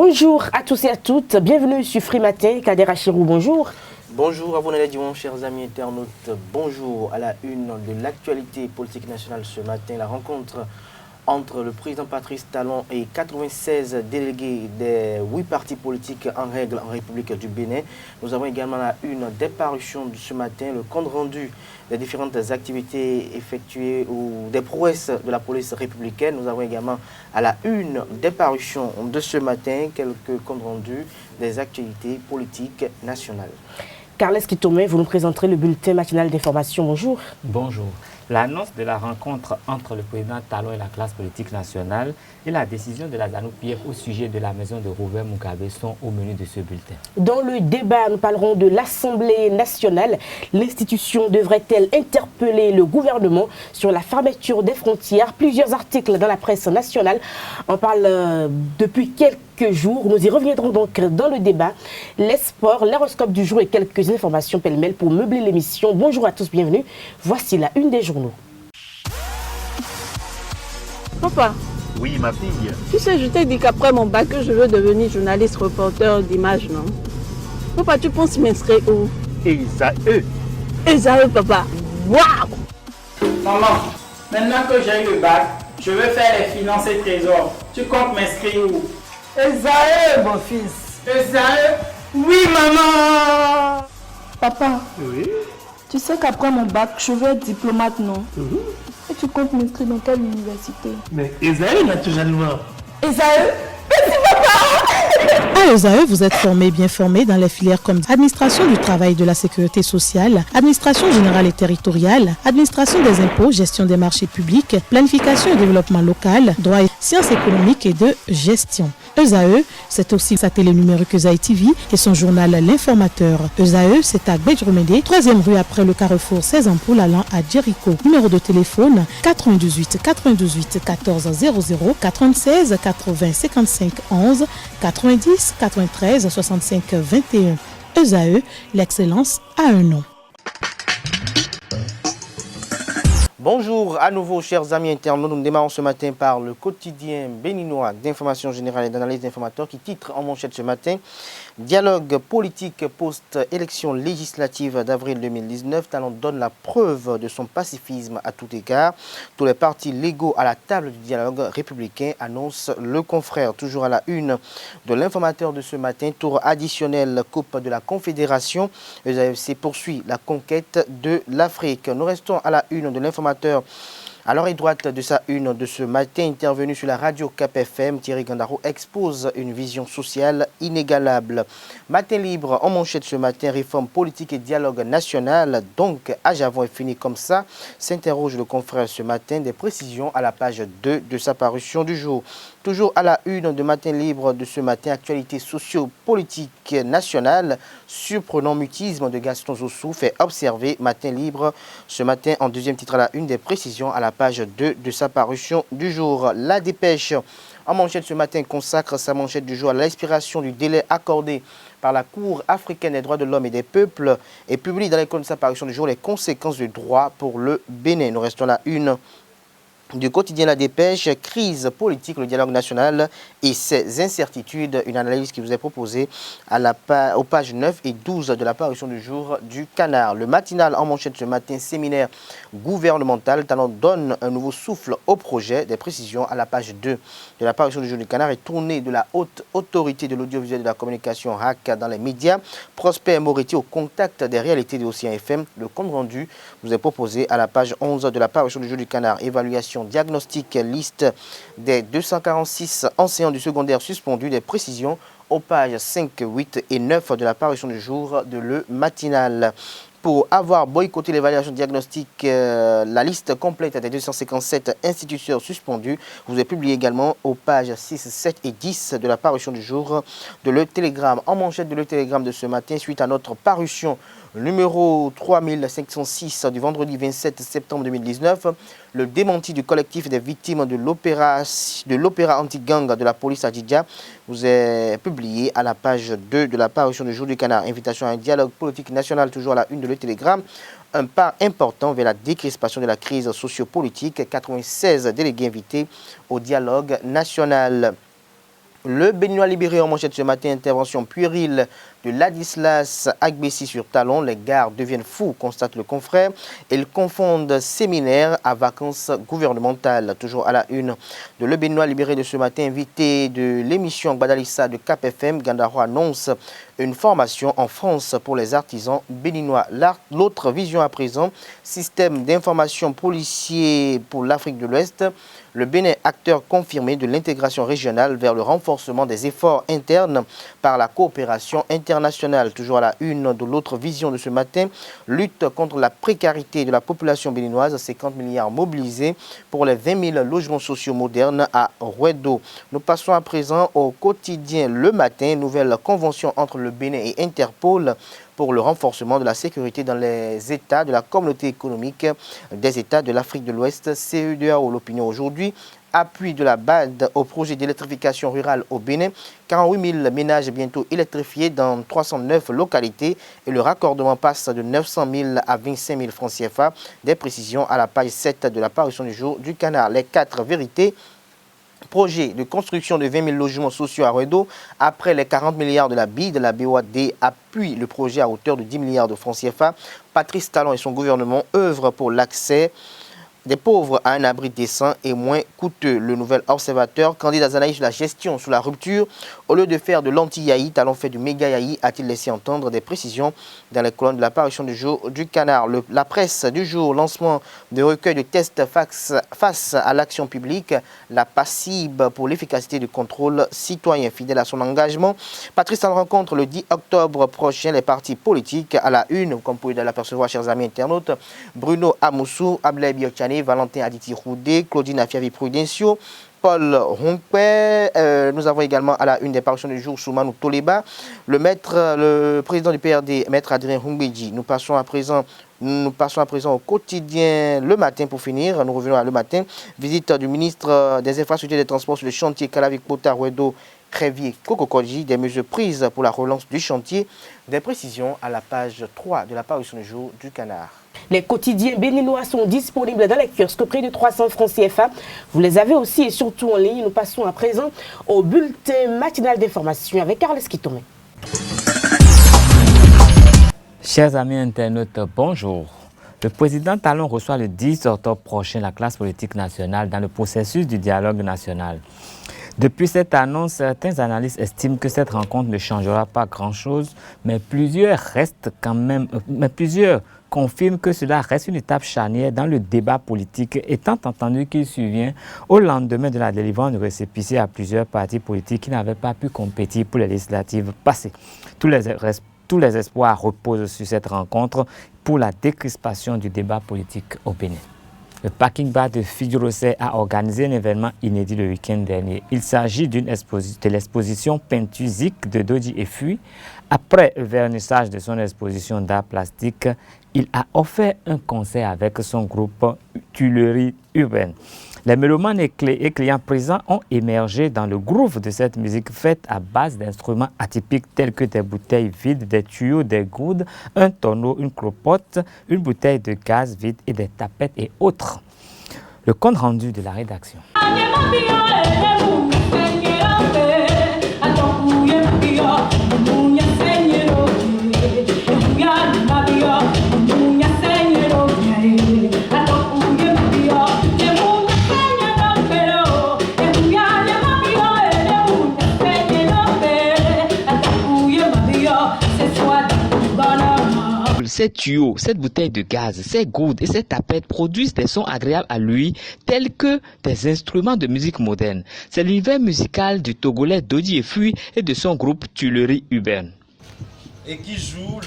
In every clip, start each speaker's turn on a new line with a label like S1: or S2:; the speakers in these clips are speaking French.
S1: Bonjour à tous et à toutes, bienvenue sur Free Matin. Kader Achirou, bonjour.
S2: Bonjour à vous, chers amis internautes. Bonjour à la une de l'actualité politique nationale ce matin. La rencontre entre le président Patrice Talon et 96 délégués des 8 partis politiques en règle en République du Bénin. Nous avons également la une des parutions de ce matin, le compte rendu des différentes activités effectuées ou des prouesses de la police républicaine. Nous avons également à la une des parutions de ce matin quelques comptes rendus des actualités politiques nationales.
S1: Carles Kitomé, vous nous présenterez le bulletin matinal d'information. Bonjour.
S3: Bonjour. L'annonce de la rencontre entre le président Talon et la classe politique nationale et la décision de la ZANU-PF au sujet de la maison de Robert Mugabe sont au menu de ce bulletin.
S1: Dans le débat, nous parlerons de l'Assemblée nationale. L'institution devrait-elle interpeller le gouvernement sur la fermeture des frontières? Plusieurs articles dans la presse nationale en parlent depuis quelques jours. Nous y reviendrons donc dans le débat. Les sports, l'horoscope du jour et quelques informations pêle-mêle pour meubler l'émission. Bonjour à tous, bienvenue. Voici la une des journaux.
S4: Papa.
S5: Oui, ma fille.
S4: Tu sais, je t'ai dit qu'après mon bac, je veux devenir journaliste reporter d'image, non? Papa, tu penses m'inscrire où? Esaü, papa. Waouh!
S6: Maman, maintenant que j'ai eu le bac, je veux faire les finances et trésors. Tu comptes m'inscrire où?
S7: Esaü, mon fils.
S6: Esaü? Oui, maman!
S7: Papa.
S5: Oui.
S7: Tu sais qu'après mon bac, je veux être diplomate, non? Et tu comptes m'inscrire dans quelle université?
S5: Mais Esaü, naturellement.
S7: Esaü?
S8: À ESAE, vous êtes bien formé dans les filières comme administration du travail et de la sécurité sociale, administration générale et territoriale, administration des impôts, gestion des marchés publics, planification et développement local, droit et sciences économiques et de gestion. ESAE, c'est aussi sa télé numérique ESAE TV et son journal L'Informateur. ESAE, c'est à Bedjromede, 3e rue après le carrefour 16 ampoules allant à Jericho. Numéro de téléphone 98 98 14 00 96 80 55 11 90 93 65 21. ESAE, l'excellence a un nom.
S2: Bonjour à nouveau, chers amis internautes. Nous démarrons ce matin par le quotidien béninois d'information générale et d'analyse d'informateurs qui titre en manchette ce matin: dialogue politique post-élection législative d'avril 2019. Talon donne la preuve de son pacifisme à tout égard. Tous les partis légaux à la table du dialogue républicain, annonce le confrère. Toujours à la une de l'informateur de ce matin, tour additionnel Coupe de la Confédération. ESAFC poursuit la conquête de l'Afrique. Nous restons à la une de l'informateur. À l'oreille droite de sa une de ce matin, intervenu sur la radio Cap FM, Thierry Gandaro expose une vision sociale inégalable. Matin libre en manchette ce matin, réforme politique et dialogue national. Donc, à Javon est fini comme ça, s'interroge le confrère ce matin. Des précisions à la page 2 de sa parution du jour. Toujours à la une de Matin libre de ce matin, actualité socio-politique nationale. Surprenant mutisme de Gaston Zossou fait observer Matin libre ce matin en deuxième titre à la une. Des précisions à la page 2 de sa parution du jour. La Dépêche en manchette ce matin consacre sa manchette du jour à l'expiration du délai accordé par la Cour africaine des droits de l'homme et des peuples et publie dans les colonnes de sa parution du jour les conséquences du droit pour le Bénin. Nous restons à la une du quotidien La Dépêche, crise politique, le dialogue national et ses incertitudes. Une analyse qui vous est proposée aux pages 9 et 12 de la parution du jour du Canard. Le matinal en manchette ce matin, séminaire gouvernemental. Talon donne un nouveau souffle au projet. Des précisions à la page 2 de la parution du jour du Canard et tournée de la haute autorité de l'audiovisuel et de la communication RAC dans les médias. Prosper Moretti au contact des réalités de Océan FM. Le compte rendu vous est proposé à la page 11 de la parution du jour du Canard. Évaluation diagnostic, liste des 246 enseignants du secondaire suspendus. Des précisions aux pages 5, 8 et 9 de la parution du jour de Le Matinal. Pour avoir boycotté l'évaluation diagnostique, la liste complète des 257 instituteurs suspendus vous est publiée également aux pages 6, 7 et 10 de la parution du jour de Le Télégramme. En manchette de Le Télégramme de ce matin, suite à notre parution numéro 3506 du vendredi 27 septembre 2019, le démenti du collectif des victimes de l'opéra anti-gang de la police à Djidja vous est publié à la page 2 de la parution du jour du Canard. Invitation à un dialogue politique national, toujours à la une de Le Télégramme. Un pas important vers la décrispation de la crise sociopolitique. 96 délégués invités au dialogue national. Le Béninois libéré en manchette ce matin, intervention puérile de Ladislas Agbessi sur Talon. Les gares deviennent fous, constate le confrère. Ils confondent séminaire à vacances gouvernementales. Toujours à la une de Le Béninois libéré de ce matin, invité de l'émission Badalissa de Cap FM, Gandaro annonce une formation en France pour les artisans béninois. L'autre vision à présent, système d'information policier pour l'Afrique de l'Ouest. Le Bénin, acteur confirmé de l'intégration régionale vers le renforcement des efforts internes par la coopération internationale. Toujours à la une de l'autre vision de ce matin, lutte contre la précarité de la population béninoise, 50 milliards mobilisés pour les 20 000 logements sociaux modernes à Rouedo. Nous passons à présent au quotidien Le Matin, nouvelle convention entre le Bénin et Interpol pour le renforcement de la sécurité dans les États de la communauté économique des États de l'Afrique de l'Ouest, CEDEAO. L'opinion aujourd'hui, appui de la BAD au projet d'électrification rurale au Bénin, 48 000 ménages bientôt électrifiés dans 309 localités et le raccordement passe de 900 000 à 25 000 francs CFA. Des précisions à la page 7 de la parution du jour du Canard. Les 4 vérités. Projet de construction de 20 000 logements sociaux à Rouedo. Après les 40 milliards de la BID, la BOAD appuie le projet à hauteur de 10 milliards de francs CFA. Patrice Talon et son gouvernement œuvrent pour l'accès des pauvres à un abri décent et moins coûteux. Le nouvel observateur, candidat d'analyse sur la gestion sous la rupture, au lieu de faire de l'anti-Yahi, Talon fait du méga-Yahi, a-t-il laissé entendre des précisions dans les colonnes de la parution du jour du Canard. La presse du jour, lancement de recueil de tests face à l'action publique, la passible pour l'efficacité du contrôle citoyen. Fidèle à son engagement, Patrice Talon rencontre le 10 octobre prochain les partis politiques à la une, comme vous pouvez l'apercevoir, chers amis internautes, Bruno Amoussou, Ablaye Biochane, Valentin Aditi Roudé, Claudine Afiavi Prudencio, Paul Ronquet. Nous avons également à la une des parutions du jour Soumanou Toleba, le président du PRD, Maître Adrien Humbedji. Nous passons à présent au quotidien Le Matin pour finir. Nous revenons à Le Matin. Visite du ministre des Infrastructures et des Transports sur le chantier Kalavik-Pota-Rouedo, Crévier Kokokodji, des mesures prises pour la relance du chantier. Des précisions à la page 3 de la parution du jour du Canard.
S1: Les quotidiens béninois sont disponibles dans les kiosques au prix de 300 francs CFA. Vous les avez aussi et surtout en ligne. Nous passons à présent au bulletin matinal d'information avec Carles Kitomé.
S3: Chers amis internautes, bonjour. Le président Talon reçoit le 10 octobre prochain la classe politique nationale dans le processus du dialogue national. Depuis cette annonce, certains analystes estiment que cette rencontre ne changera pas grand-chose, mais plusieurs confirment que cela reste une étape charnière dans le débat politique, étant entendu qu'il survient au lendemain de la délivrance de récépissé à plusieurs partis politiques qui n'avaient pas pu compétir pour les législatives passées. Tous les espoirs reposent sur cette rencontre pour la décrispation du débat politique au Bénin. Le Parking Bar de Fidjurosé a organisé un événement inédit le week-end dernier. Il s'agit de l'exposition Peinture-Zik de Dodi et Fui. Après le vernissage de son exposition d'art plastique, il a offert un concert avec son groupe Tuileries Urbaines. Les mélomanes et clients présents ont émergé dans le groove de cette musique faite à base d'instruments atypiques tels que des bouteilles vides, des tuyaux, des goudes, un tonneau, une clopote, une bouteille de gaz vide et des tapettes et autres. Le compte rendu de la rédaction.
S9: Ces tuyaux, cette bouteille de gaz, ces goudes et ces tapettes produisent des sons agréables à l'ouïe tels que des instruments de musique moderne. C'est l'univers musical du Togolais Dodi et Fui et de son groupe Tuileries Urbaines.
S10: Et qui joue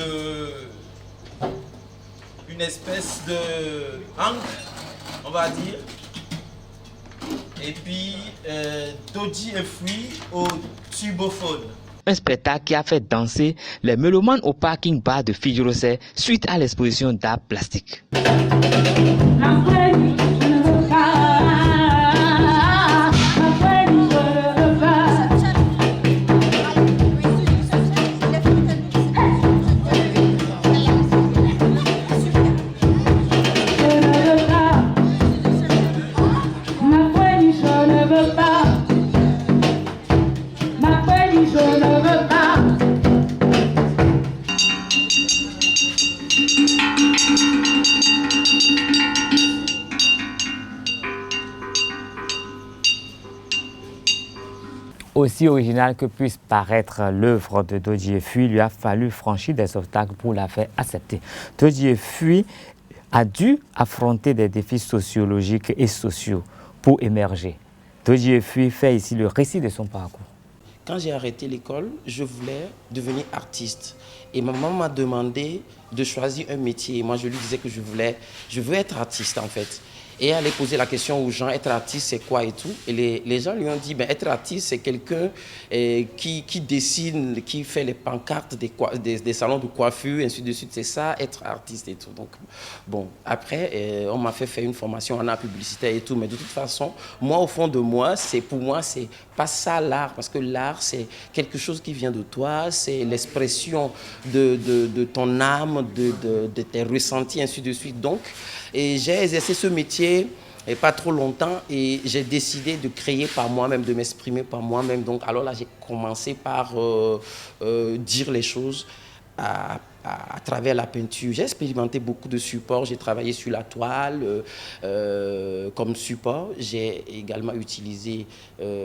S10: une espèce de ancre, on va dire. Et puis Dodi et Fui au tubophone.
S9: Un spectacle qui a fait danser les mélomanes au parking bar de Fidjurosé suite à l'exposition d'art plastique.
S3: aussi original que puisse paraître l'œuvre de Dodji Effuy, il lui a fallu franchir des obstacles pour la faire accepter. Dodji Effuy a dû affronter des défis sociologiques et sociaux pour émerger. Dodji Effuy fait ici le récit de son parcours.
S11: Quand j'ai arrêté l'école, je voulais devenir artiste. Et ma maman m'a demandé de choisir un métier. Moi, je lui disais que je veux être artiste en fait. Et elle allait poser la question aux gens, être artiste, c'est quoi et tout. Et les gens lui ont dit, ben, être artiste, c'est quelqu'un qui dessine, qui fait les pancartes des salons de coiffure, ainsi de suite. C'est ça, être artiste et tout. Donc, bon, après, on m'a fait faire une formation en art publicitaire et tout. Mais de toute façon, moi, au fond de moi, pour moi, c'est pas ça l'art. Parce que l'art, c'est quelque chose qui vient de toi. C'est l'expression de ton âme, de tes ressentis, ainsi de suite. Donc, et j'ai exercé ce métier et pas trop longtemps et j'ai décidé de créer par moi-même, de m'exprimer par moi-même. Donc alors là, j'ai commencé par dire les choses à travers la peinture. J'ai expérimenté beaucoup de supports. J'ai travaillé sur la toile comme support. J'ai également utilisé,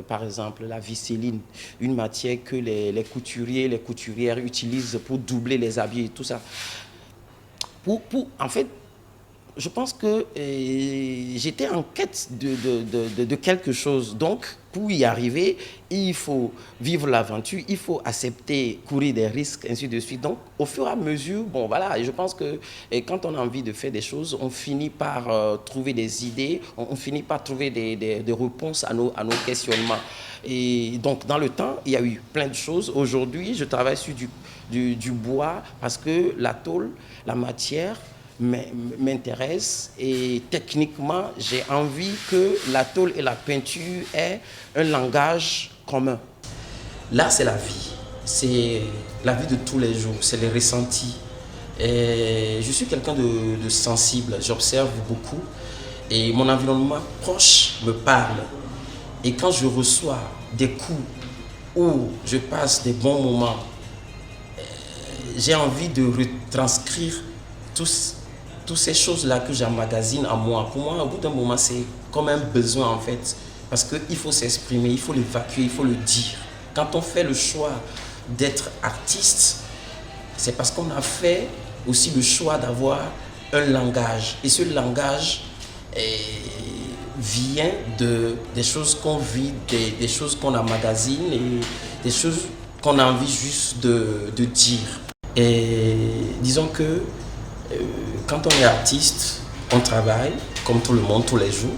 S11: par exemple, la visseline, une matière que les couturiers, les couturières utilisent pour doubler les habits et tout ça. En fait, je pense que j'étais en quête de quelque chose. Donc, pour y arriver, il faut vivre l'aventure, il faut accepter, courir des risques, ainsi de suite. Donc, au fur et à mesure, bon, voilà, je pense que quand on a envie de faire des choses, on finit par trouver des idées, on finit par trouver des réponses à nos questionnements. Et donc, dans le temps, il y a eu plein de choses. Aujourd'hui, je travaille sur du bois parce que la tôle, la matière, m'intéresse et techniquement j'ai envie que la tôle et la peinture aient un langage commun. Là c'est la vie de tous les jours, c'est les ressentis. Et je suis quelqu'un de sensible, j'observe beaucoup et mon environnement proche me parle. Et quand je reçois des coups où je passe des bons moments, j'ai envie de retranscrire toutes ces choses-là que j'emmagasine en moi. Pour moi, au bout d'un moment, c'est comme un besoin en fait. Parce qu'il faut s'exprimer, il faut l'évacuer, il faut le dire. Quand on fait le choix d'être artiste, c'est parce qu'on a fait aussi le choix d'avoir un langage. Et ce langage vient des choses qu'on vit, des choses qu'on emmagasine et des choses qu'on a envie juste de dire. Et disons que quand on est artiste, on travaille comme tout le monde tous les jours.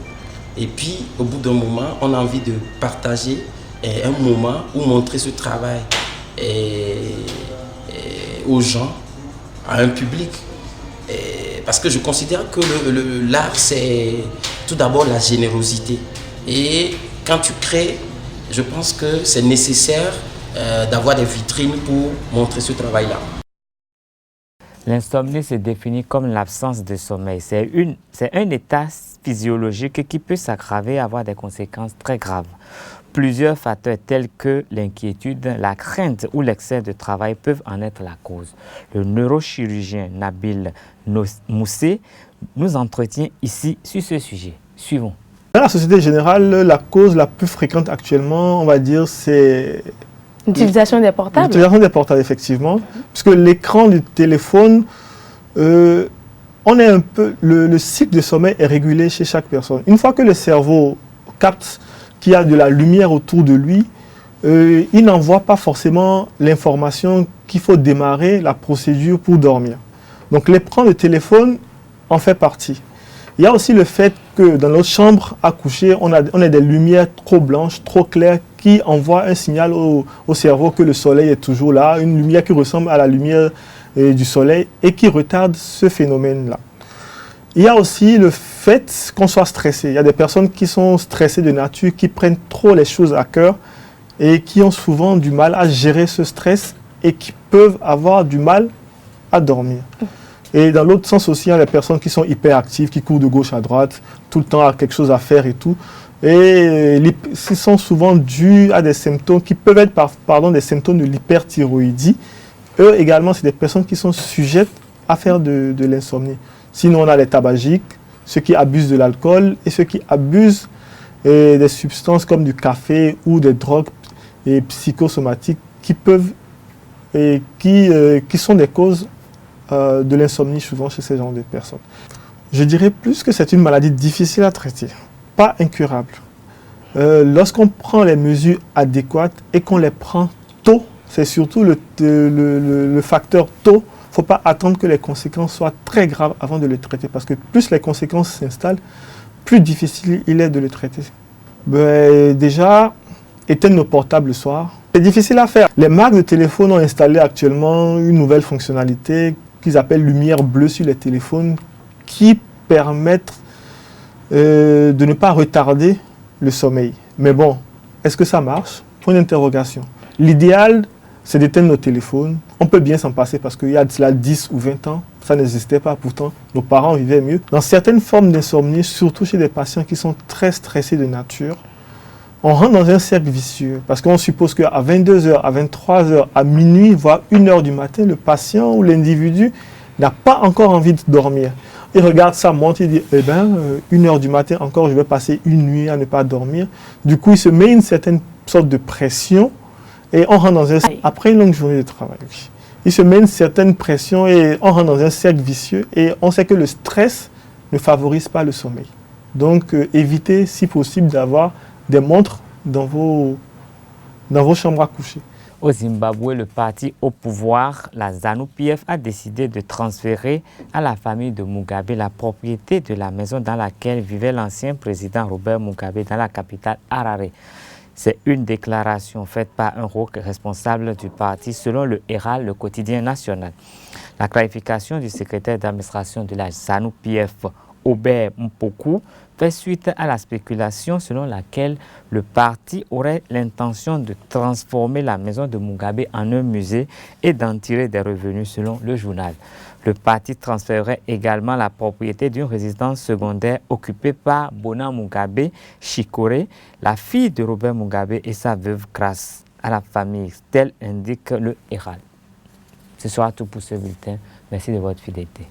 S11: Et puis, au bout d'un moment, on a envie de partager un moment où montrer ce travail aux gens, à un public. Parce que je considère que l'art, c'est tout d'abord la générosité. Et quand tu crées, je pense que c'est nécessaire d'avoir des vitrines pour montrer ce travail-là.
S3: L'insomnie se définit comme l'absence de sommeil. C'est un état physiologique qui peut s'aggraver et avoir des conséquences très graves. Plusieurs facteurs tels que l'inquiétude, la crainte ou l'excès de travail peuvent en être la cause. Le neurochirurgien Nabil Moussé nous entretient ici sur ce sujet. Suivons.
S12: Dans la société générale, la cause la plus fréquente actuellement, on va dire, c'est
S1: l'utilisation des portables.
S12: L'utilisation des portables, effectivement. Puisque l'écran du téléphone, on est un peu, le cycle de sommeil est régulé chez chaque personne. Une fois que le cerveau capte qu'il y a de la lumière autour de lui, il n'envoie pas forcément l'information qu'il faut démarrer la procédure pour dormir. Donc l'écran de téléphone en fait partie. Il y a aussi le fait que dans notre chambre à coucher, on a des lumières trop blanches, trop claires, qui envoient un signal au cerveau que le soleil est toujours là, une lumière qui ressemble à la lumière du soleil et qui retarde ce phénomène-là. Il y a aussi le fait qu'on soit stressé. Il y a des personnes qui sont stressées de nature, qui prennent trop les choses à cœur et qui ont souvent du mal à gérer ce stress et qui peuvent avoir du mal à dormir. Et dans l'autre sens aussi, il y a les personnes qui sont hyperactives, qui courent de gauche à droite, tout le temps à quelque chose à faire et tout. Et ils sont souvent dus à des symptômes qui peuvent être des symptômes de l'hyperthyroïdie. Eux également, c'est des personnes qui sont sujettes à faire de l'insomnie. Sinon, on a les tabagiques, ceux qui abusent de l'alcool et ceux qui abusent des substances comme du café ou des drogues et psychosomatiques qui peuvent et qui sont des causes de l'insomnie souvent chez ces genres de personnes. Je dirais plus que c'est une maladie difficile à traiter, pas incurable. Lorsqu'on prend les mesures adéquates et qu'on les prend tôt, c'est surtout le facteur tôt. Il ne faut pas attendre que les conséquences soient très graves avant de les traiter, parce que plus les conséquences s'installent, plus difficile il est de les traiter. Déjà, éteindre nos portables le soir, c'est difficile à faire. Les marques de téléphone ont installé actuellement une nouvelle fonctionnalité qu'ils appellent lumière bleue sur les téléphones, qui permettent de ne pas retarder le sommeil. Mais bon, est-ce que ça marche? Point d'interrogation. L'idéal, c'est d'éteindre nos téléphones. On peut bien s'en passer parce qu'il y a de cela 10 ou 20 ans, ça n'existait pas. Pourtant, nos parents vivaient mieux. Dans certaines formes d'insomnie, surtout chez des patients qui sont très stressés de nature, on rentre dans un cercle vicieux parce qu'on suppose qu'à 22h, à 23h, à minuit, voire 1h du matin, le patient ou l'individu n'a pas encore envie de dormir. Il regarde sa montre, il dit, 1h du matin encore, je vais passer une nuit à ne pas dormir. Du coup, il se met une certaine sorte de pression et on rentre dans un cercle, après une longue journée de travail. Il se met une certaine pression et on rentre dans un cercle vicieux et on sait que le stress ne favorise pas le sommeil. Donc, évitez, si possible, d'avoir des montres dans vos chambres à coucher.
S3: Au Zimbabwe, le parti au pouvoir, la ZANU-PF, a décidé de transférer à la famille de Mugabe la propriété de la maison dans laquelle vivait l'ancien président Robert Mugabe dans la capitale Harare. C'est une déclaration faite par un haut responsable du parti selon le Herald, le quotidien national. La clarification du secrétaire d'administration de la ZANU-PF, Aubert Mpoku, fait suite à la spéculation selon laquelle le parti aurait l'intention de transformer la maison de Mugabe en un musée et d'en tirer des revenus selon le journal. Le parti transférerait également la propriété d'une résidence secondaire occupée par Bona Mugabe Chikore, la fille de Robert Mugabe et sa veuve grâce à la famille, tel indique le Herald. Ce sera tout pour ce bulletin. Merci de votre fidélité.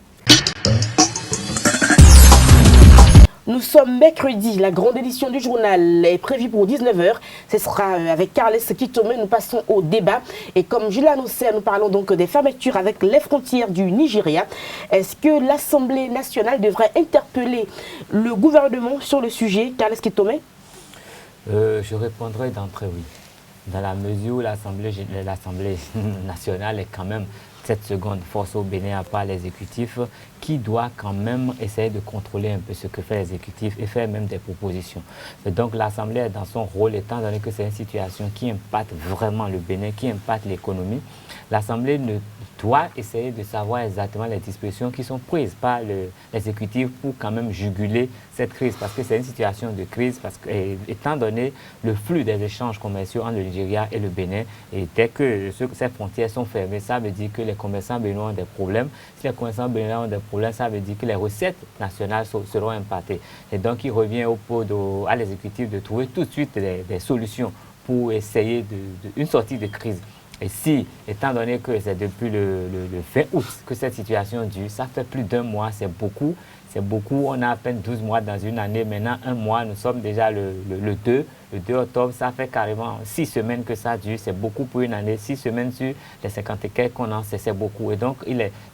S1: Nous sommes mercredi, la grande édition du journal est prévue pour 19h. Ce sera avec Carles Kitome, nous passons au débat. Et comme je l'ai annoncé, nous parlons donc des fermetures avec les frontières du Nigeria. Est-ce que l'Assemblée nationale devrait interpeller le gouvernement sur le sujet, Carles Kitome?
S3: Je répondrai d'entrée oui. Dans la mesure où l'Assemblée nationale est quand même cette seconde force au Bénin à part l'exécutif qui doit quand même essayer de contrôler un peu ce que fait l'exécutif et faire même des propositions. Et donc l'Assemblée est dans son rôle étant donné que c'est une situation qui impacte vraiment le Bénin, qui impacte l'économie. L'Assemblée doit essayer de savoir exactement les dispositions qui sont prises par l'exécutif pour quand même juguler cette crise parce que c'est une situation de crise parce que étant donné le flux des échanges commerciaux entre le Nigeria et le Bénin et dès que ces frontières sont fermées, ça veut dire que les commerçants béninois ont des problèmes. Si les commerçants béninois ont des problèmes, ça veut dire que les recettes nationales seront impactées. Et donc il revient à l'exécutif de trouver tout de suite des solutions pour essayer une sortie de crise. Et si, étant donné que c'est depuis le 20 août que cette situation dure, ça fait plus d'un mois, c'est beaucoup. C'est beaucoup, on a à peine 12 mois dans une année, maintenant un mois, nous sommes déjà le 2 octobre, ça fait carrément 6 semaines que ça dure, c'est beaucoup pour une année, 6 semaines sur les 50 et quelques qu'on a, c'est beaucoup. Et donc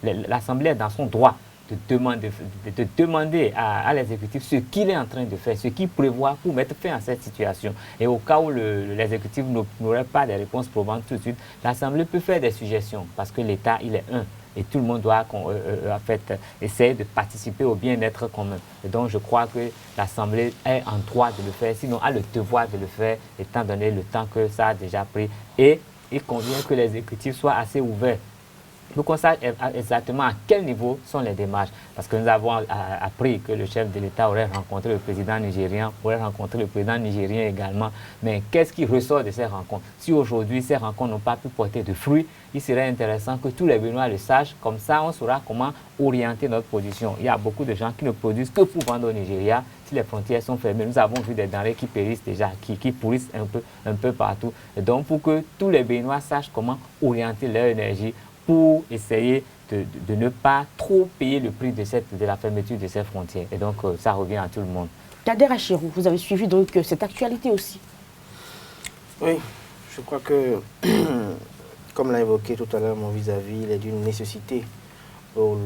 S3: l'Assemblée est dans son droit de demander à l'exécutif ce qu'il est en train de faire, ce qu'il prévoit pour mettre fin à cette situation. Et au cas où l'exécutif n'aurait pas de réponse probantes tout de suite, l'Assemblée peut faire des suggestions parce que l'État, il est un. Et tout le monde doit en fait, essayer de participer au bien-être commun. Et donc je crois que l'Assemblée est en droit de le faire, sinon a le devoir de le faire, étant donné le temps que ça a déjà pris. Et il convient que l'exécutif soit assez ouvert pour qu'on sache exactement à quel niveau sont les démarches. Parce que nous avons appris que le chef de l'État aurait rencontré le président nigérien, aurait rencontré le président nigérien également. Mais qu'est-ce qui ressort de ces rencontres? Si aujourd'hui ces rencontres n'ont pas pu porter de fruits, il serait intéressant que tous les Béninois le sachent. Comme ça, on saura comment orienter notre production. Il y a beaucoup de gens qui ne produisent que pour vendre au Nigeria. Si les frontières sont fermées, nous avons vu des denrées qui périssent déjà, qui pourrissent un peu partout. Et donc, pour que tous les Béninois sachent comment orienter leur énergie pour essayer de ne pas trop payer le prix de la fermeture de ces frontières. Et donc, ça revient à tout le monde.
S1: Kader Achirou, vous avez suivi donc cette actualité aussi.
S2: Oui, Je crois que, comme l'a évoqué tout à l'heure mon vis-à-vis, il est d'une nécessité pour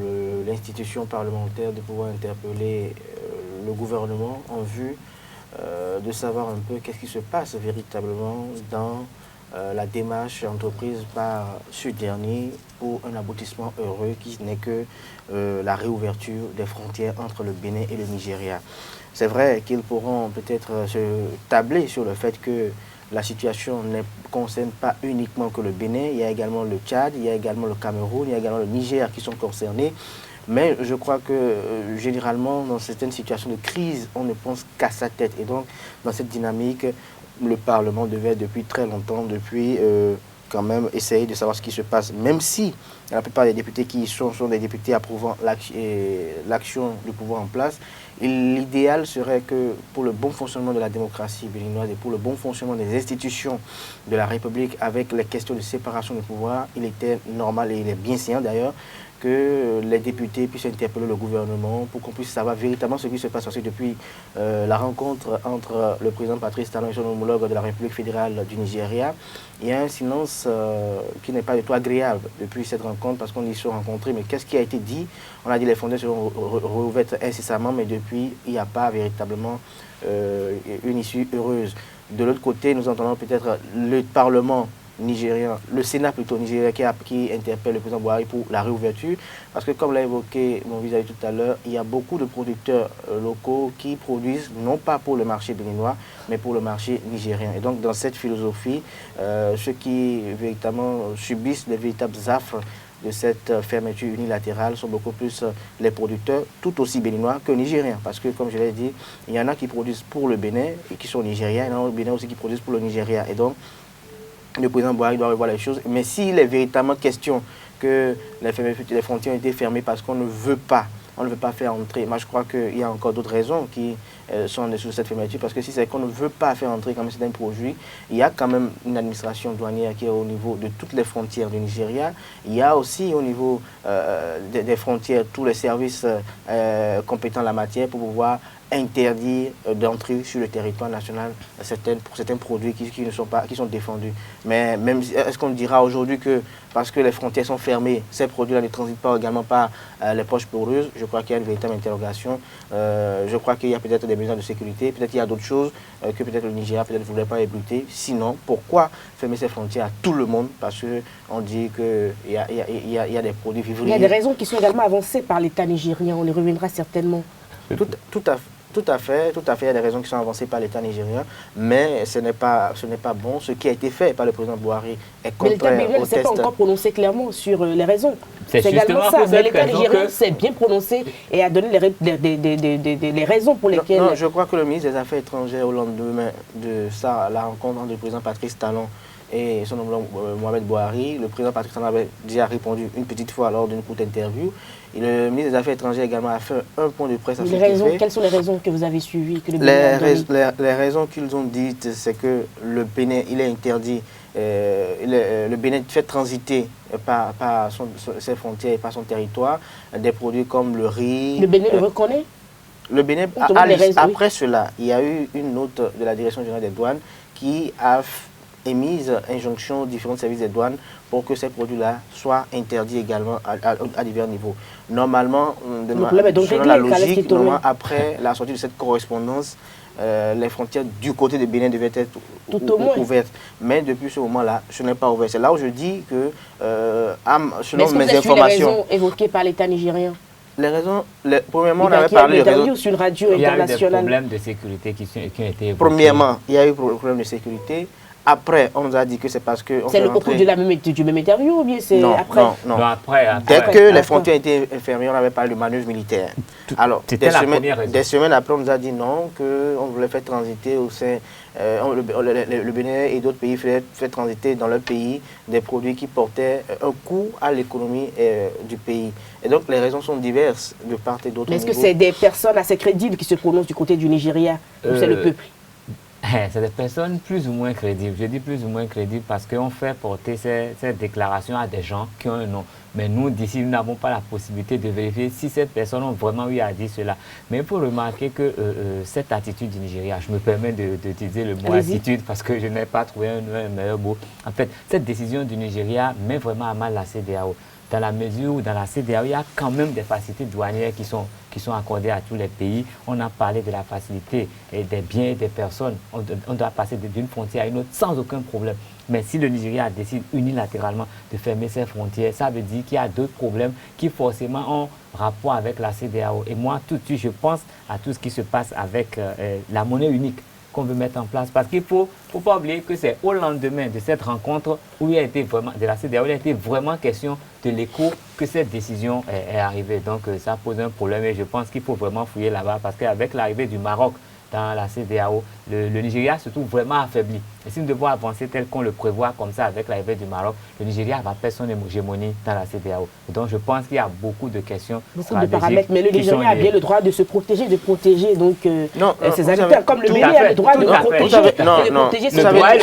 S2: l'institution parlementaire de pouvoir interpeller le gouvernement en vue de savoir un peu qu'est-ce qui se passe véritablement dans la démarche entreprise par ce dernier pour un aboutissement heureux qui n'est que la réouverture des frontières entre le Bénin et le Nigeria. C'est vrai qu'ils pourront peut-être se tabler sur le fait que la situation ne concerne pas uniquement que le Bénin, il y a également le Tchad, il y a également le Cameroun, il y a également le Niger qui sont concernés. Mais je crois que généralement, dans certaines situations de crise, on ne pense qu'à sa tête. Et donc, dans cette dynamique, le Parlement devait depuis très longtemps, quand même essayer de savoir ce qui se passe, même si la plupart des députés qui y sont des députés approuvant l'action du pouvoir en place. L'idéal serait que pour le bon fonctionnement de la démocratie béninoise et pour le bon fonctionnement des institutions de la République avec les questions de séparation du pouvoir, il était normal et il est bien séant d'ailleurs que les députés puissent interpeller le gouvernement pour qu'on puisse savoir véritablement ce qui se passe. Parce que depuis la rencontre entre le président Patrice Talon et son homologue de la République fédérale du Nigeria, il y a un silence qui n'est pas du tout agréable depuis cette rencontre parce qu'on y se rencontrés. Mais qu'est-ce qui a été dit? On a dit que les frontières seront rouvertes incessamment, mais depuis, il n'y a pas véritablement une issue heureuse. De l'autre côté, nous entendons peut-être le Parlement nigérien, le Sénat plutôt nigérien qui interpelle le président Buhari pour la réouverture, parce que comme l'a évoqué mon vis-à-vis tout à l'heure, il y a beaucoup de producteurs locaux qui produisent non pas pour le marché béninois, mais pour le marché nigérien. Et donc dans cette philosophie, ceux qui véritablement subissent les véritables affres de cette fermeture unilatérale sont beaucoup plus les producteurs, tout aussi béninois que nigériens. Parce que, comme je l'ai dit, il y en a qui produisent pour le Bénin et qui sont nigériens, il y en a au Bénin aussi qui produisent pour le Nigeria. Et donc, le président Buhari doit revoir les choses. Mais s'il est véritablement question que les frontières ont été fermées parce qu'on ne veut pas faire entrer, moi je crois qu'il y a encore d'autres raisons qui sont en dessous de cette fermeture. Parce que si c'est qu'on ne veut pas faire entrer comme c'est un produit, il y a quand même une administration douanière qui est au niveau de toutes les frontières du Nigeria. Il y a aussi au niveau des frontières tous les services compétents en la matière pour pouvoir interdire d'entrer sur le territoire national pour certains produits qui sont défendus. Mais même est-ce qu'on dira aujourd'hui que parce que les frontières sont fermées, ces produits-là ne transitent pas également par les poches poreuses? Je crois qu'il y a une véritable interrogation. Je crois qu'il y a peut-être des mesures de sécurité, peut-être qu'il y a d'autres choses que peut-être le Nigeria ne voudrait pas ébruiter. Sinon, pourquoi fermer ces frontières à tout le monde? Parce qu'on dit qu'il y a des produits vivriers.
S1: Il y a des raisons qui sont également avancées par l'État nigérien, on y reviendra certainement.
S2: Tout à fait, il y a des raisons qui sont avancées par l'État nigérien, mais ce n'est pas bon. Ce qui a été fait par le président Buhari est contraire
S1: mais l'État
S2: au
S1: ne s'est
S2: test.
S1: pas encore prononcé clairement sur les raisons.
S3: C'est
S1: également ça. Mais l'État nigérien s'est bien prononcé et a donné les raisons pour lesquelles...
S2: Non, je crois que le ministre des Affaires étrangères, au lendemain de ça, la rencontre entre le président Patrice Talon et son homologue Mohamed Buhari, le président Patrice Talon avait déjà répondu une petite fois lors d'une courte interview. Et le ministre des Affaires étrangères également a fait un point de presse à ce fait.
S1: Quelles sont les raisons que vous avez suivies que
S2: les raisons qu'ils ont dites, c'est que le Bénin, il est interdit, le Bénin fait transiter par ses frontières et par son territoire des produits comme le riz.
S1: Le Bénin le reconnaît?
S2: Le Bénin, après cela, il y a eu une note de la Direction générale des douanes qui a émise injonction aux différents services des douanes pour que ces produits-là soient interdits également à divers niveaux. Normalement, selon la logique, après la sortie de cette correspondance, les frontières du côté de Bénin devaient être ouvertes. Mais depuis ce moment-là, ce n'est pas ouvert. C'est là où je dis que, selon mes informations...
S1: les raisons évoquées par l'État nigérien?
S2: Les raisons, premièrement, on avait parlé de raisons...
S1: sur une radio internationale.
S3: Il y a eu des problèmes de sécurité qui ont été évoqués.
S2: Premièrement, il y a eu des problèmes de sécurité. Après, on nous a dit que c'est parce que...
S1: C'est au cours du même interview ou bien c'est après?
S2: Non.
S3: Après.
S2: Dès que les frontières étaient fermées, on avait parlé de manœuvres militaires. Alors, des semaines après, on nous a dit non, qu'on voulait faire transiter au sein... le Bénin et d'autres pays faisaient transiter dans leur pays des produits qui portaient un coût à l'économie du pays. Et donc, les raisons sont diverses de part et d'autre.
S1: Mais est-ce que c'est des personnes assez crédibles qui se prononcent du côté du Nigeria ou c'est le peuple?
S3: C'est des personnes plus ou moins crédibles. Je dis plus ou moins crédibles parce qu'on fait porter ces déclarations à des gens qui ont un nom. Mais nous, d'ici, nous n'avons pas la possibilité de vérifier si ces personnes ont vraiment eu à dire cela. Mais il faut remarquer que cette attitude du Nigeria, je me permets d'utiliser le mot attitude parce que je n'ai pas trouvé un meilleur mot. En fait, cette décision du Nigeria met vraiment à mal la CEDEAO. Dans la mesure où dans la CEDEAO, il y a quand même des facilités douanières qui sont accordées à tous les pays. On a parlé de la facilité des biens et des personnes. On doit passer d'une frontière à une autre sans aucun problème. Mais si le Nigeria décide unilatéralement de fermer ses frontières, ça veut dire qu'il y a d'autres problèmes qui forcément ont rapport avec la CEDEAO. Et moi, tout de suite, je pense à tout ce qui se passe avec la monnaie unique qu'on veut mettre en place. Parce qu'il ne faut pas oublier que c'est au lendemain de cette rencontre où il a été vraiment, de la CEDEAO, il a été vraiment question de l'écho que cette décision est arrivée. Donc ça pose un problème et je pense qu'il faut vraiment fouiller là-bas parce qu'avec l'arrivée du Maroc dans la CEDEAO, le Nigeria se trouve vraiment affaibli. Et si nous devons avancer tel qu'on le prévoit comme ça avec l'arrivée du Maroc, le Nigeria va perdre son hégémonie dans la CEDEAO. Et donc je pense qu'il y a beaucoup de questions
S1: beaucoup de paramètres, mais le Nigeria a bien le droit de se protéger, de protéger donc ses habitants, comme le Bénin a le droit de protéger ses droits.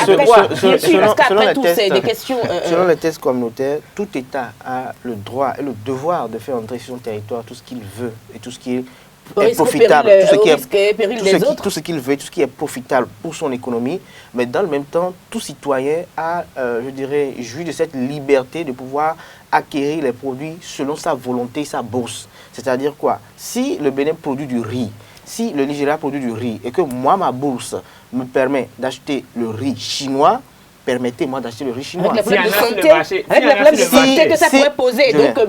S2: Selon les tests communautaires, tout État a le droit et le devoir de faire entrer sur son territoire tout ce qu'il veut et tout ce qui est profitable, tout ce qu'il veut, tout ce qui est profitable pour son économie, mais dans le même temps, tout citoyen a, je dirais, joui de cette liberté de pouvoir acquérir les produits selon sa volonté, sa bourse. C'est-à-dire quoi? Si le Bénin produit du riz, si le Nigeria produit du riz et que moi, ma bourse me permet d'acheter le riz chinois, permettez-moi d'acheter le riz chinois.
S1: Avec la problème de santé que ça pourrait poser, donc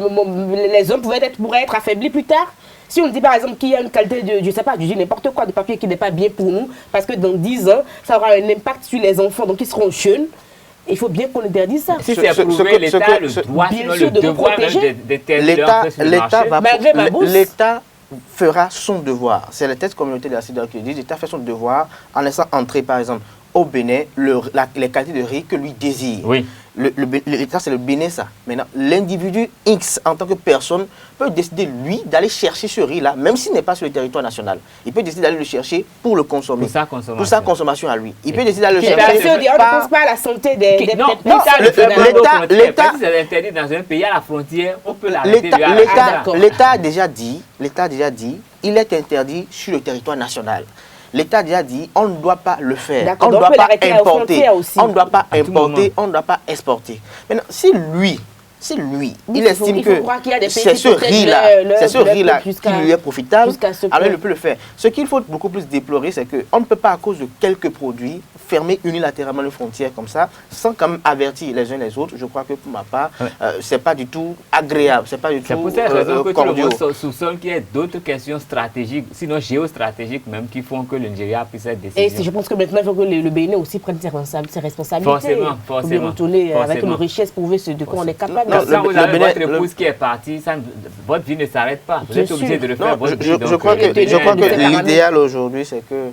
S1: les hommes pourraient être affaiblis plus tard. Si on dit par exemple qu'il y a une qualité de, je sais pas, je dis n'importe quoi, de papier qui n'est pas bien pour nous, parce que dans 10 ans, ça aura un impact sur les enfants, donc ils seront jeunes, il faut bien qu'on interdise ça.
S3: Si c'est approuvé, l'État a le droit, sinon le devoir
S2: l'État fera son devoir. C'est les tests communautaires de la CEDEAO qui disent l'État fait son devoir en laissant entrer par exemple au Bénin les qualités de riz que lui désire.
S3: Oui.
S2: L'État, c'est le Bénin, ça. Maintenant, l'individu X, en tant que personne, peut décider, lui, d'aller chercher ce riz-là, même s'il n'est pas sur le territoire national. Il peut décider d'aller le chercher pour le consommer. Pour sa consommation à lui. Il peut décider d'aller le chercher.
S1: On ne pense pas à la santé des
S3: l'État, c'est interdit dans un pays à la frontière, on peut l'arrêter.
S2: L'État a déjà dit, il est interdit sur le territoire national. L'État a déjà dit, on ne doit pas le faire. On ne doit pas importer. On ne doit pas importer, on ne doit pas exporter. Maintenant, si lui, il estime que c'est ce riz-là qui lui est profitable, alors il peut le faire. Ce qu'il faut beaucoup plus déplorer, c'est qu'on ne peut pas, à cause de quelques produits, fermer unilatéralement les frontières comme ça, sans quand même avertir les uns les autres. Je crois que pour ma part, c'est pas du tout agréable, c'est pas du tout
S3: cordial. C'est pour cette raison que tout le soupçonne qu'il y a d'autres questions stratégiques, sinon géostratégiques même, qui font que le Nigeria puisse être décidé.
S1: Et je pense que maintenant, il faut que le Bénin aussi prenne ses responsabilités.
S3: Forcément.
S1: Retourner avec nos richesses, prouver de quoi on est capable.
S3: Quand vous avez votre épouse qui est partie, votre vie ne s'arrête pas. Vous êtes obligé de le faire.
S2: Je crois que l'idéal aujourd'hui, c'est que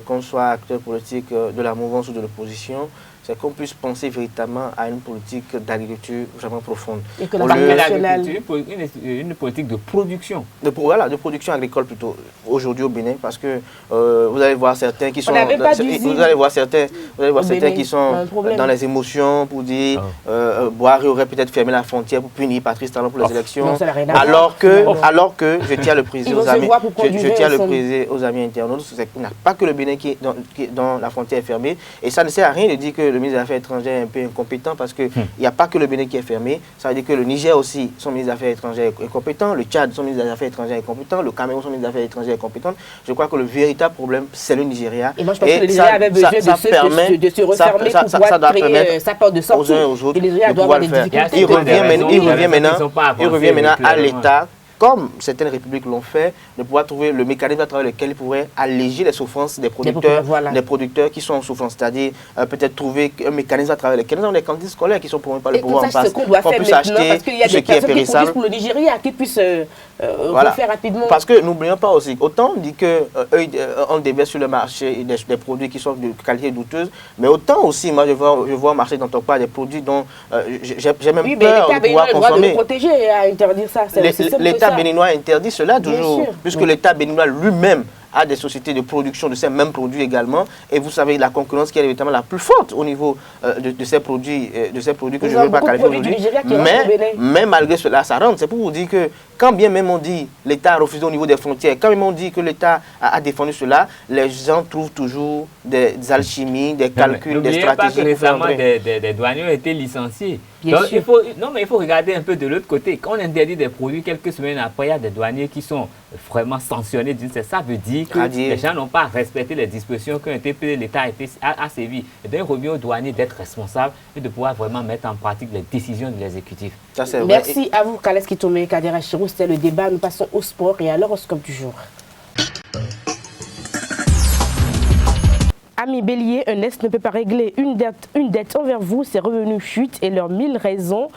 S2: qu'on soit acteur politique de la mouvance ou de l'opposition, c'est qu'on puisse penser véritablement à une politique d'agriculture vraiment profonde.
S1: Et que l'agriculture,
S3: une politique de production.
S2: De production agricole plutôt, aujourd'hui au Bénin, parce que vous allez voir certains qui sont qui sont dans les émotions pour dire Boire aurait peut-être fermé la frontière pour punir Patrice Talon pour les élections, alors que je tiens à le préciser aux amis, aux amis internautes, il n'y a pas que le Bénin qui est dans la frontière est fermée, et ça ne sert à rien de dire que le ministre des Affaires étrangères est un peu incompétent parce qu'il n'y a pas que le Bénin qui est fermé. Ça veut dire que le Niger aussi, son ministre des Affaires étrangères est compétent, le Tchad, son ministre des Affaires étrangères est compétent, le Cameroun, son ministre des Affaires étrangères est compétent. Je crois que le véritable problème, c'est le Nigeria.
S1: Et moi, je pense que le Nigeria avait besoin de se refermer pour pouvoir créer sa porte de sortie.
S2: Le Nigeria doit avoir des difficultés. Il revient maintenant à l'État, comme certaines républiques l'ont fait, de pouvoir trouver le mécanisme à travers lequel ils pourraient alléger les souffrances des producteurs qui sont en souffrance. C'est-à-dire peut-être trouver un mécanisme à travers lequel nous avons des cantines scolaires qui sont promues par le pouvoir en place, qu'on puisse acheter ce qui est périssable.
S1: Pour le Nigeria, qui puisse refaire rapidement.
S2: Parce que n'oublions pas aussi, autant on dit qu'on déverse sur le marché des produits qui sont de qualité douteuse, mais autant aussi, moi je vois marcher dans ton pas des produits dont j'ai même peur de pouvoir consommer.
S1: L'État a le droit de le protéger et à interdire ça.
S2: L'État béninois interdit cela toujours, puisque l'État béninois lui-même à des sociétés de production de ces mêmes produits également. Et vous savez, la concurrence qui est évidemment la plus forte au niveau de ces produits que je ne veux pas qualifier aujourd'hui. Mais malgré cela, ça rentre. C'est pour vous dire que quand bien même on dit l'État a refusé au niveau des frontières, quand même on dit que l'État a défendu cela, les gens trouvent toujours des alchimies, des calculs, des stratégies.
S3: Récemment, des douaniers ont été licenciés. Donc, il faut regarder un peu de l'autre côté. Quand on interdit des produits, quelques semaines après, il y a des douaniers qui sont vraiment sanctionnés. Ça veut dire que les gens n'ont pas respecté les dispositions qui ont été prises, l'État a sévi. Et donc, il revient aux douaniers d'être responsables et de pouvoir vraiment mettre en pratique les décisions de l'exécutif.
S1: Merci à vous, Kales Kitome, Kadera Chirou. C'était le débat. Nous passons au sport et à l'horoscope du jour. Amis Bélier, un ex ne peut pas régler une dette envers vous, ses revenus chutent et leurs 1000 raisons.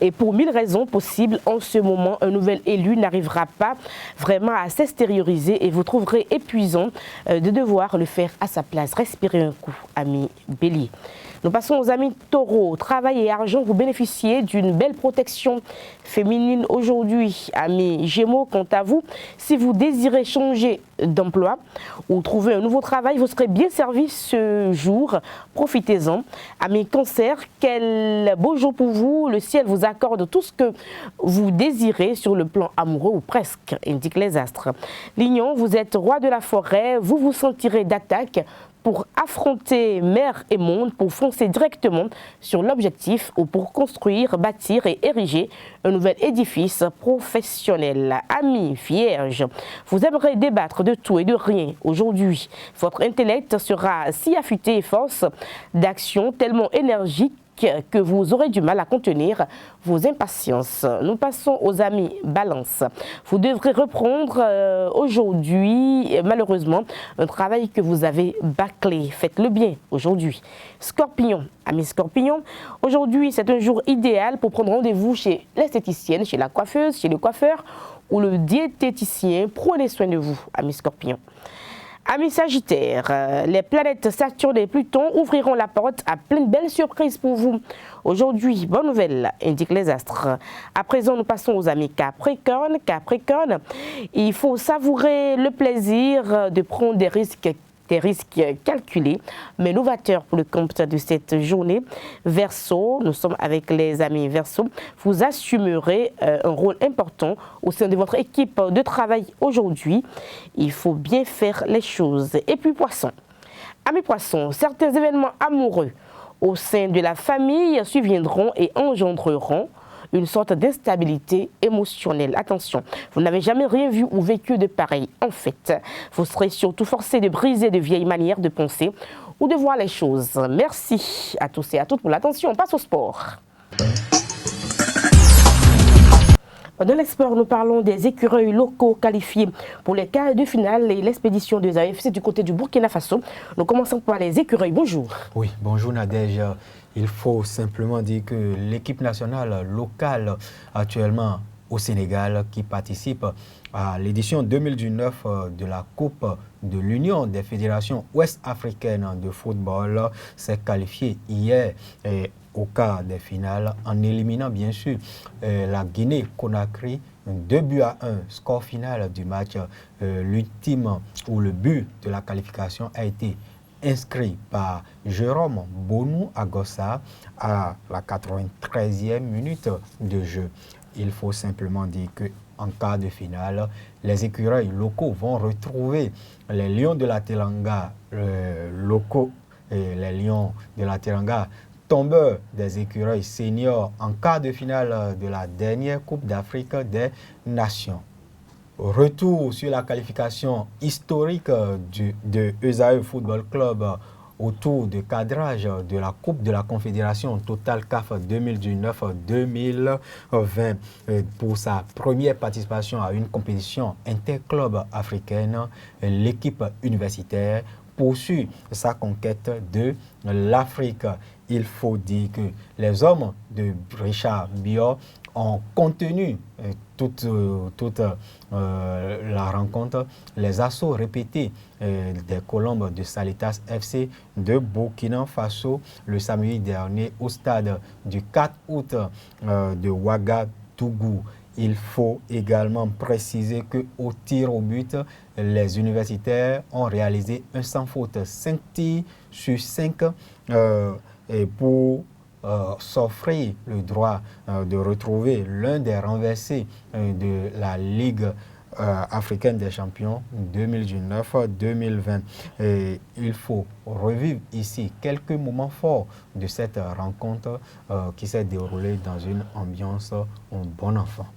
S1: Et pour 1000 raisons possibles, en ce moment, un nouvel élu n'arrivera pas vraiment à s'extérioriser et vous trouverez épuisant de devoir le faire à sa place. Respirez un coup, amis Bélier. Nous passons aux amis Taureau. Travail et argent, vous bénéficiez d'une belle protection féminine aujourd'hui. Amis Gémeaux, quant à vous, si vous désirez changer d'emploi ou trouver un nouveau travail, vous serez bien servi ce jour. Profitez-en. Amis Cancer, quel beau jour pour vous. Le ciel vous accorde tout ce que vous désirez sur le plan amoureux ou presque, indiquent les astres. Lion, vous êtes roi de la forêt. Vous vous sentirez d'attaque pour affronter mer et monde, pour foncer directement sur l'objectif ou pour construire, bâtir et ériger un nouvel édifice professionnel. Amis Vierge, vous aimerez débattre de tout et de rien aujourd'hui. Votre intellect sera si affûté et force d'action tellement énergique que vous aurez du mal à contenir vos impatiences. Nous passons aux amis Balance. Vous devrez reprendre aujourd'hui, malheureusement, un travail que vous avez bâclé. Faites-le bien aujourd'hui. Scorpion, amis Scorpion, aujourd'hui c'est un jour idéal pour prendre rendez-vous chez l'esthéticienne, chez la coiffeuse, chez le coiffeur ou le diététicien. Prenez soin de vous, amis Scorpion. Amis Sagittaire, les planètes Saturne et Pluton ouvriront la porte à plein de belles surprises pour vous. Aujourd'hui, bonne nouvelle, indiquent les astres. À présent, nous passons aux amis Capricorne. Capricorne, il faut savourer le plaisir de prendre des risques calculés, mais novateurs pour le compte de cette journée. Verseau, nous sommes avec les amis Verseau, vous assumerez un rôle important au sein de votre équipe de travail aujourd'hui. Il faut bien faire les choses. Et puis Poisson, amis Poissons, certains événements amoureux au sein de la famille surviendront et engendreront une sorte d'instabilité émotionnelle. Attention, vous n'avez jamais rien vu ou vécu de pareil. En fait, vous serez surtout forcé de briser de vieilles manières de penser ou de voir les choses. Merci à tous et à toutes pour l'attention. On passe au sport. Dans l'export, nous parlons des écureuils locaux qualifiés pour les quarts de finale et l'expédition des AFC du côté du Burkina Faso. Nous commençons par les écureuils. Bonjour.
S13: Oui, bonjour Nadège. Il faut simplement dire que l'équipe nationale locale actuellement au Sénégal qui participe à l'édition 2019 de la Coupe de l'Union des fédérations ouest-africaines de football s'est qualifiée hier au quart des finales en éliminant bien sûr la Guinée-Conakry 2-1, score final du match. L'ultime ou le but de la qualification a été inscrit par Jérôme Bonou Agossa à la 93e minute de jeu. Il faut simplement dire qu'en quart de finale, les écureuils locaux vont retrouver les Lions de la Teranga locaux et les Lions de la Teranga tombeurs des écureuils seniors en quart de finale de la dernière Coupe d'Afrique des Nations. Retour sur la qualification historique de Esaü Football Club autour du cadrage de la Coupe de la Confédération Total CAF 2019-2020 pour sa première participation à une compétition interclub africaine. L'équipe universitaire poursuit sa conquête de l'Afrique. Il faut dire que les hommes de Richard Biot ont contenu toute la rencontre, les assauts répétés des Colombes de Salitas FC de Burkina Faso le samedi dernier au stade du 4 août de Ouagadougou. il faut également préciser qu'au tir au but, les universitaires ont réalisé un sans faute, 5 tirs sur 5 et pour s'offrir le droit de retrouver l'un des renversés de la Ligue africaine des champions 2019-2020. Et il faut revivre ici quelques moments forts de cette rencontre qui s'est déroulée dans une ambiance en bon enfant.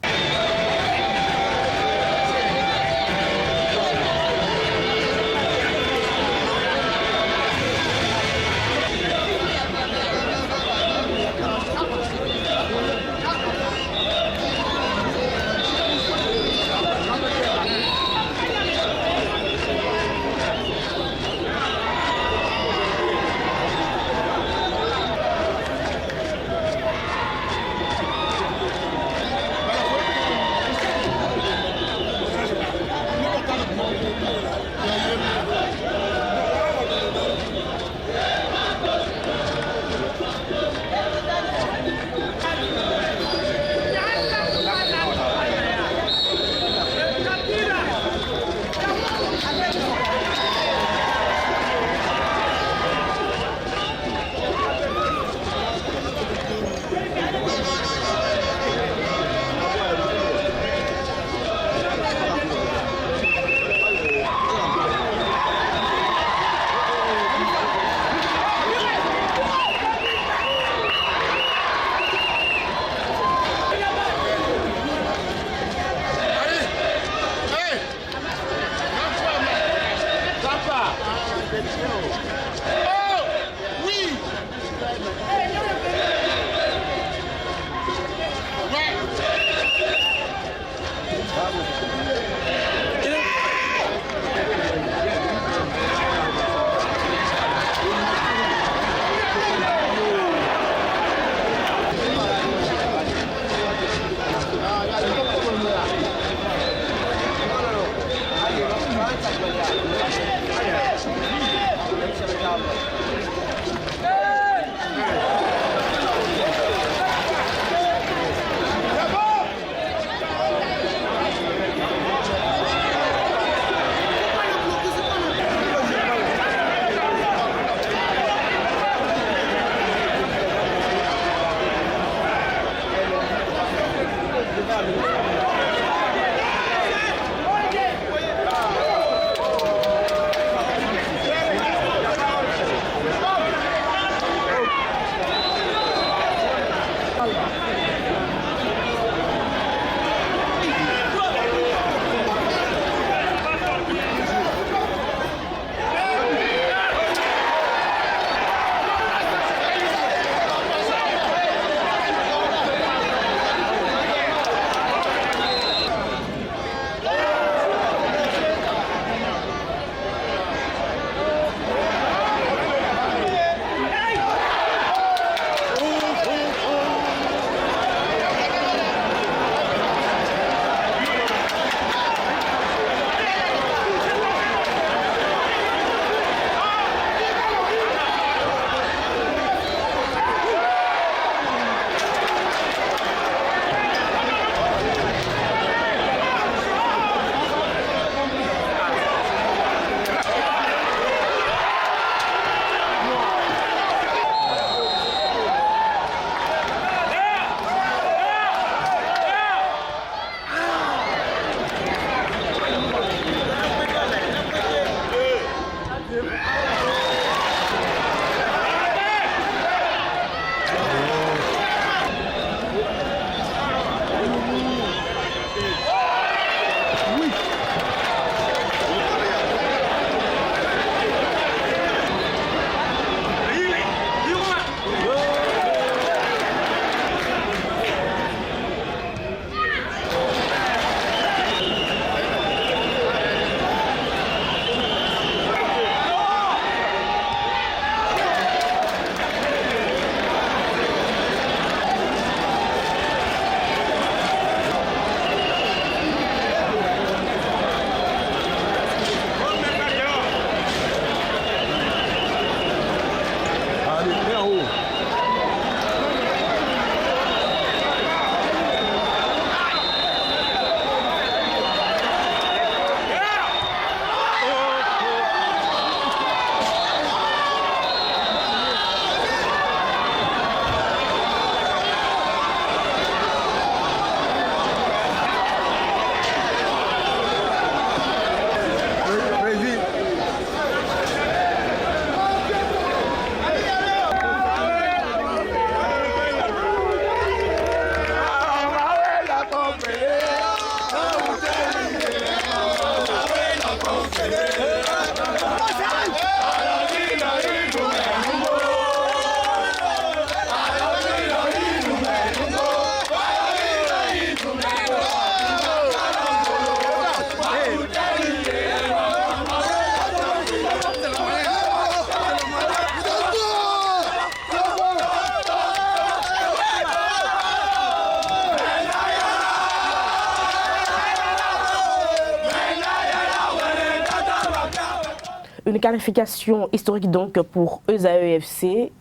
S1: Une qualification historique donc pour ESAE-FC.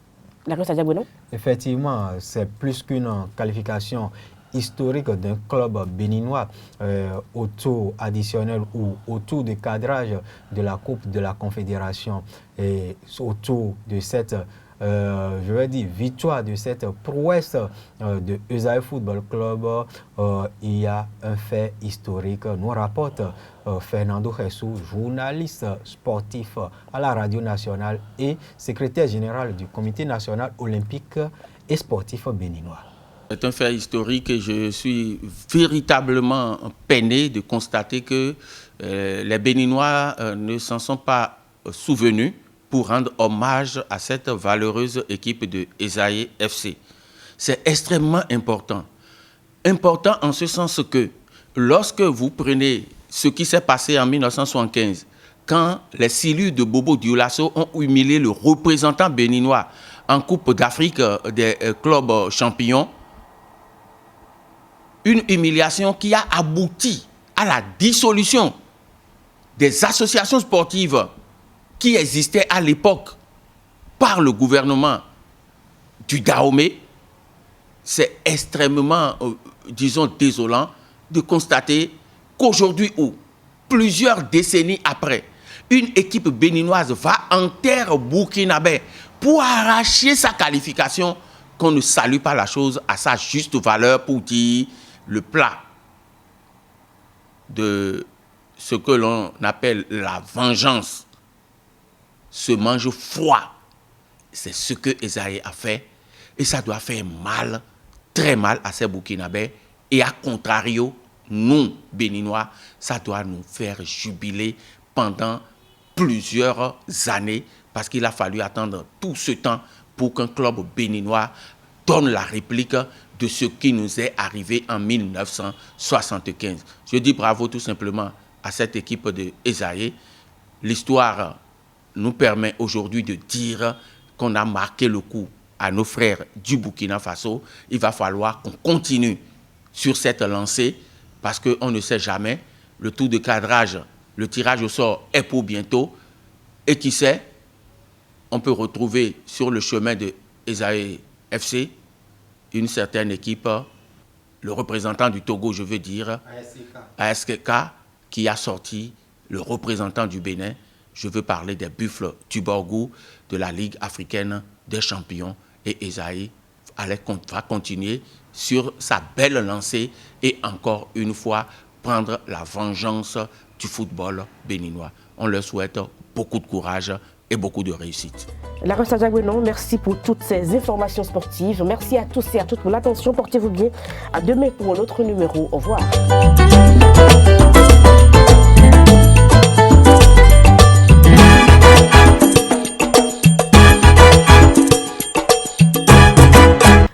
S1: La Rosa Diabono?
S13: Effectivement, c'est plus qu'une qualification historique d'un club béninois au tour additionnel ou au tour de cadrage de la Coupe de la Confédération. Et autour de cette je vais dire, victoire de cette prouesse de ESAE Football Club, il y a un fait historique, nous rapporte Fernando Jesus, journaliste sportif à la radio nationale et secrétaire général du Comité national olympique et sportif béninois.
S14: C'est un fait historique et je suis véritablement peiné de constater que les Béninois ne s'en sont pas souvenus pour rendre hommage à cette valeureuse équipe de ESAE FC. C'est extrêmement important. Important en ce sens que lorsque vous prenez ce qui s'est passé en 1975, quand les Silus de Bobo Dioulasso ont humilié le représentant béninois en Coupe d'Afrique des clubs champions, une humiliation qui a abouti à la dissolution des associations sportives qui existait à l'époque par le gouvernement du Dahomey, c'est extrêmement, disons, désolant de constater qu'aujourd'hui, où plusieurs décennies après, une équipe béninoise va en terre burkinabé pour arracher sa qualification, qu'on ne salue pas la chose à sa juste valeur pour dire le plat de ce que l'on appelle la vengeance se mange froid. C'est ce que ESAE a fait et ça doit faire mal, très mal à ces Burkinabés et à contrario, nous, Béninois, ça doit nous faire jubiler pendant plusieurs années parce qu'il a fallu attendre tout ce temps pour qu'un club béninois donne la réplique de ce qui nous est arrivé en 1975. Je dis bravo tout simplement à cette équipe de ESAE. L'histoire nous permet aujourd'hui de dire qu'on a marqué le coup à nos frères du Burkina Faso. Il va falloir qu'on continue sur cette lancée parce qu'on ne sait jamais. Le tour de cadrage, le tirage au sort est pour bientôt. Et qui sait, on peut retrouver sur le chemin de ESAE FC une certaine équipe, le représentant du Togo, je veux dire, ASK, qui a sorti le représentant du Bénin. Je veux parler des Buffles du Borgou, de la Ligue africaine des champions. Et ESAE va continuer sur sa belle lancée et encore une fois prendre la vengeance du football béninois. On leur souhaite beaucoup de courage et beaucoup de réussite.
S1: La Rosa Diabono, merci pour toutes ces informations sportives. Merci à tous et à toutes pour l'attention. Portez-vous bien. À demain pour un autre numéro. Au revoir.